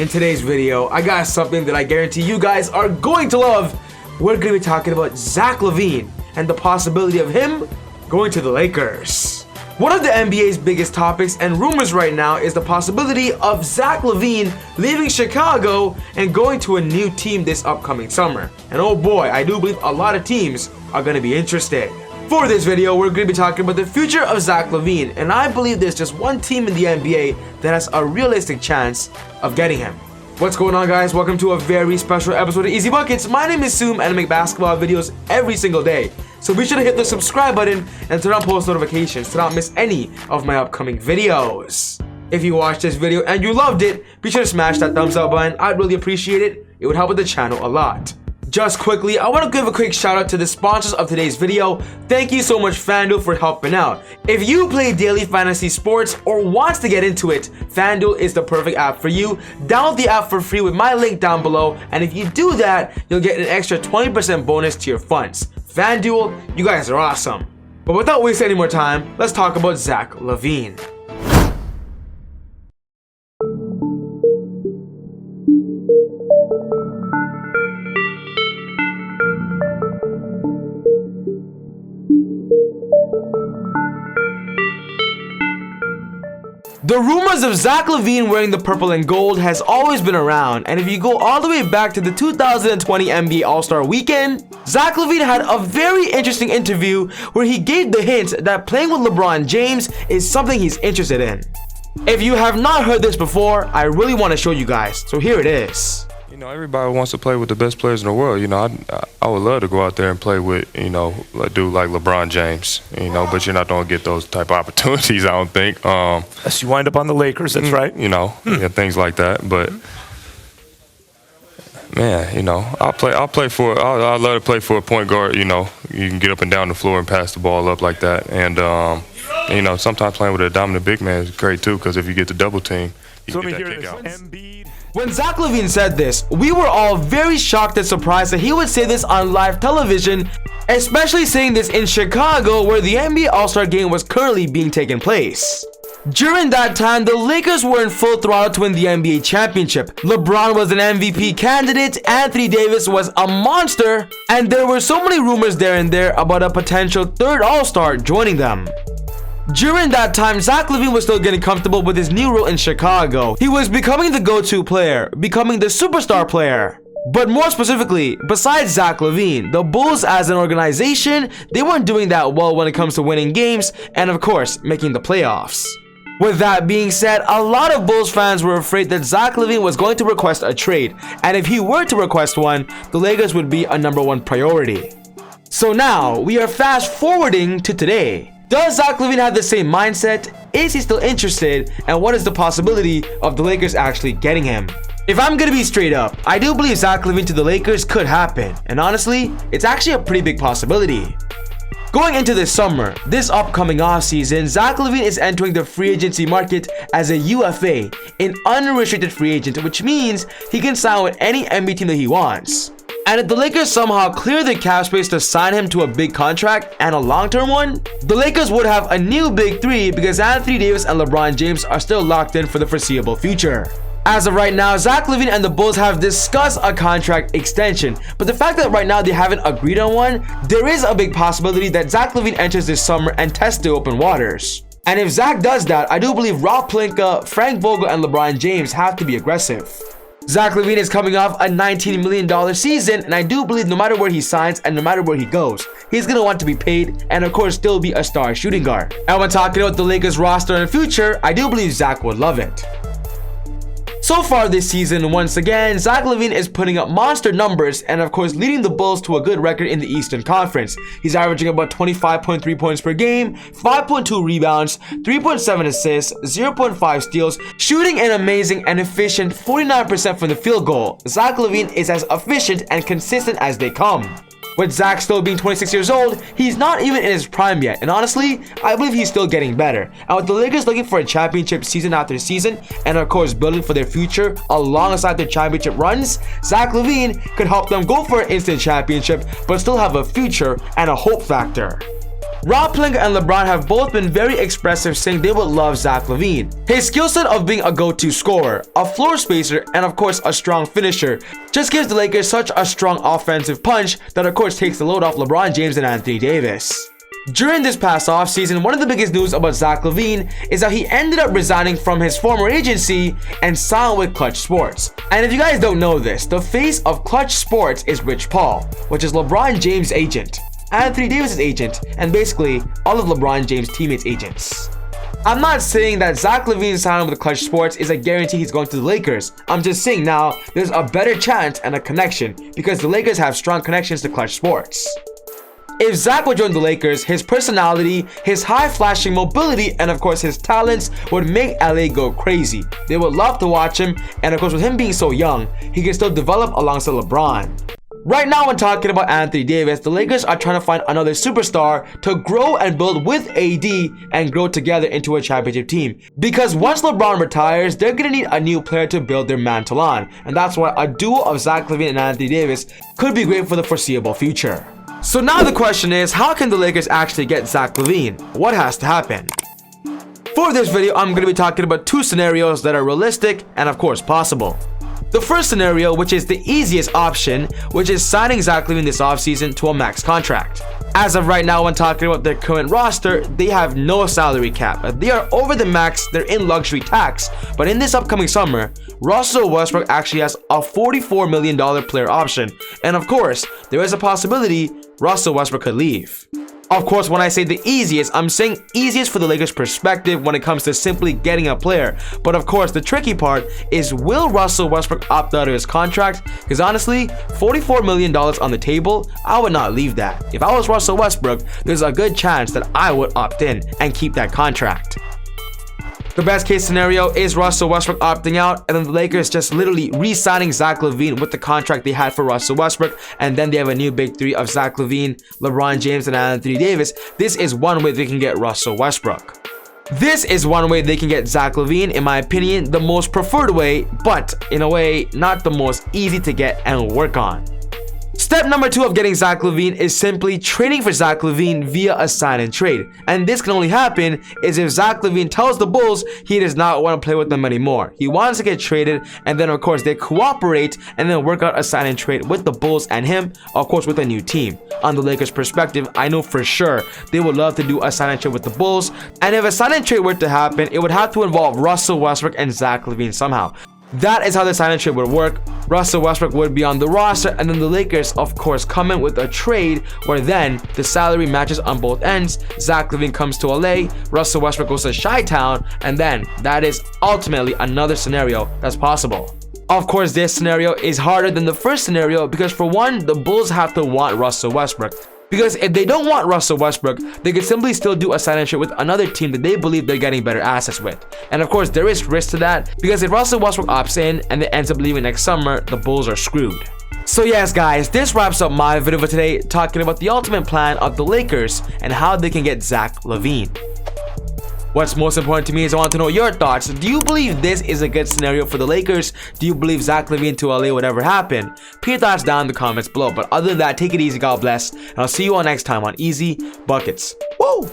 In today's video, I got something that I guarantee you guys are going to love. We're going to be talking about Zach LaVine and the possibility of him going to the Lakers. One of the NBA's biggest topics and rumors right now is the possibility of Zach LaVine leaving Chicago and going to a new team this upcoming summer. And oh boy, I do believe a lot of teams are going to be interested. For this video, we're going to be talking about the future of Zach LaVine, and I believe there's just one team in the NBA that has a realistic chance of getting him. What's going on, guys? Welcome to a very special episode of Easy Buckets. My name is Soom and I make basketball videos every single day. So be sure to hit the subscribe button and turn on post notifications to not miss any of my upcoming videos. If you watched this video and you loved it, be sure to smash that thumbs up button. I'd really appreciate it. It would help with the channel a lot. Just quickly, I want to give a quick shout out to the sponsors of today's video. Thank you so much, FanDuel, for helping out. If you play daily fantasy sports or wants to get into it, FanDuel is the perfect app for you. Download the app for free with my link down below, and if you do that, you'll get an extra 20% bonus to your funds. FanDuel, you guys are awesome. But without wasting any more time, let's talk about Zach LaVine. The rumors of Zach LaVine wearing the purple and gold has always been around, and if you go all the way back to the 2020 NBA All-Star Weekend, Zach LaVine had a very interesting interview where he gave the hint that playing with LeBron James is something he's interested in. If you have not heard this before, I really want to show you guys, so here it is. You know, everybody wants to play with the best players in the world. You know, I would love to go out there and play with, you know, a dude like LeBron James, you know, but you're not going to get those type of opportunities, I don't think. Unless you wind up on the Lakers, that's right. You know, yeah, things like that. But, man, you know, I'd love to play for a point guard, you know. You can get up and down the floor and pass the ball up like that. And, you know, sometimes playing with a dominant big man is great, too, because if you get the double team, you can get that kick out. When Zach LaVine said this, we were all very shocked and surprised that he would say this on live television, especially saying this in Chicago where the NBA All-Star Game was currently being taken place. During that time, the Lakers were in full throttle to win the NBA championship. LeBron was an MVP candidate, Anthony Davis was a monster, and there were so many rumors there and there about a potential third All-Star joining them. During that time, Zach LaVine was still getting comfortable with his new role in Chicago. He was becoming the go-to player, becoming the superstar player. But more specifically, besides Zach LaVine, the Bulls as an organization, they weren't doing that well when it comes to winning games and of course, making the playoffs. With that being said, a lot of Bulls fans were afraid that Zach LaVine was going to request a trade, and if he were to request one, the Lakers would be a #1 priority. So now, we are fast forwarding to today. Does Zach LaVine have the same mindset? Is he still interested? And what is the possibility of the Lakers actually getting him? If I'm gonna be straight up, I do believe Zach LaVine to the Lakers could happen. And honestly, it's actually a pretty big possibility. Going into this summer, this upcoming offseason, Zach LaVine is entering the free agency market as a UFA, an unrestricted free agent, which means he can sign with any NBA team that he wants. And if the Lakers somehow clear the cap space to sign him to a big contract and a long-term one, the Lakers would have a new big three because Anthony Davis and LeBron James are still locked in for the foreseeable future. As of right now, Zach LaVine and the Bulls have discussed a contract extension, but the fact that right now they haven't agreed on one, there is a big possibility that Zach LaVine enters this summer and tests the open waters. And if Zach does that, I do believe Rob Pelinka, Frank Vogel, and LeBron James have to be aggressive. Zach LaVine is coming off a $19 million season, and I do believe no matter where he signs and no matter where he goes, he's going to want to be paid and of course still be a star shooting guard. And when talking about the Lakers roster in the future, I do believe Zach would love it. So far this season, once again, Zach LaVine is putting up monster numbers and of course leading the Bulls to a good record in the Eastern Conference. He's averaging about 25.3 points per game, 5.2 rebounds, 3.7 assists, 0.5 steals, shooting an amazing and efficient 49% from the field goal. Zach LaVine is as efficient and consistent as they come. With Zach still being 26 years old, he's not even in his prime yet, and honestly, I believe he's still getting better. And with the Lakers looking for a championship season after season, and of course building for their future alongside their championship runs, Zach LaVine could help them go for an instant championship, but still have a future and a hope factor. Rob Pelinka and LeBron have both been very expressive, saying they would love Zach LaVine. His skill set of being a go-to scorer, a floor spacer, and of course a strong finisher just gives the Lakers such a strong offensive punch that of course takes the load off LeBron James and Anthony Davis. During this past offseason, one of the biggest news about Zach LaVine is that he ended up resigning from his former agency and signed with Clutch Sports. And if you guys don't know this, the face of Clutch Sports is Rich Paul, which is LeBron James' agent, Anthony Davis' agent, and basically all of LeBron James' teammates' agents. I'm not saying that Zach LaVine signing with Clutch Sports is a guarantee he's going to the Lakers. I'm just saying now there's a better chance and a connection because the Lakers have strong connections to Clutch Sports. If Zach would join the Lakers, his personality, his high flashing mobility, and of course his talents would make LA go crazy. They would love to watch him, and of course with him being so young, he can still develop alongside LeBron. Right now when talking about Anthony Davis, the Lakers are trying to find another superstar to grow and build with AD and grow together into a championship team. Because once LeBron retires, they're going to need a new player to build their mantle on. And that's why a duo of Zach LaVine and Anthony Davis could be great for the foreseeable future. So now the question is, how can the Lakers actually get Zach LaVine? What has to happen? For this video, I'm going to be talking about two scenarios that are realistic and of course possible. The first scenario, which is the easiest option, which is signing Zach LaVine this offseason to a max contract. As of right now, when talking about their current roster, they have no salary cap. They are over the max, they're in luxury tax. But in this upcoming summer, Russell Westbrook actually has a $44 million player option. And of course, there is a possibility Russell Westbrook could leave. Of course, when I say the easiest, I'm saying easiest for the Lakers' perspective when it comes to simply getting a player. But of course, the tricky part is, will Russell Westbrook opt out of his contract? Because honestly, $44 million on the table, I would not leave that. If I was Russell Westbrook, there's a good chance that I would opt in and keep that contract. The best case scenario is Russell Westbrook opting out and then the Lakers just literally re-signing Zach LaVine with the contract they had for Russell Westbrook, and then they have a new big three of Zach LaVine, LeBron James, and Anthony Davis. This is one way they can get Russell Westbrook. This is one way they can get Zach LaVine, in my opinion, the most preferred way, but in a way, not the most easy to get and work on. Step number 2 of getting Zach LaVine is simply trading for Zach LaVine via a sign and trade. And this can only happen is if Zach LaVine tells the Bulls he does not want to play with them anymore. He wants to get traded, and then of course they cooperate and then work out a sign and trade with the Bulls and him, of course with a new team. On the Lakers' perspective, I know for sure they would love to do a sign and trade with the Bulls, and if a sign and trade were to happen, it would have to involve Russell Westbrook and Zach LaVine somehow. That is how the sign and trade would work. Russell Westbrook would be on the roster, and then the Lakers of course come in with a trade where then the salary matches on both ends. Zach LaVine comes to LA, Russell Westbrook goes to Chi-Town, and then that is ultimately another scenario that's possible. Of course, this scenario is harder than the first scenario because for one, the Bulls have to want Russell Westbrook. Because if they don't want Russell Westbrook, they could simply still do a sign and trade with another team that they believe they're getting better assets with. And of course, there is risk to that because if Russell Westbrook opts in and it ends up leaving next summer, the Bulls are screwed. So yes guys, this wraps up my video for today, talking about the ultimate plan of the Lakers and how they can get Zach LaVine. What's most important to me is I want to know your thoughts. Do you believe this is a good scenario for the Lakers? Do you believe Zach LaVine to LA would ever happen? Put your thoughts down in the comments below. But other than that, take it easy, God bless, and I'll see you all next time on Easy Buckets. Woo!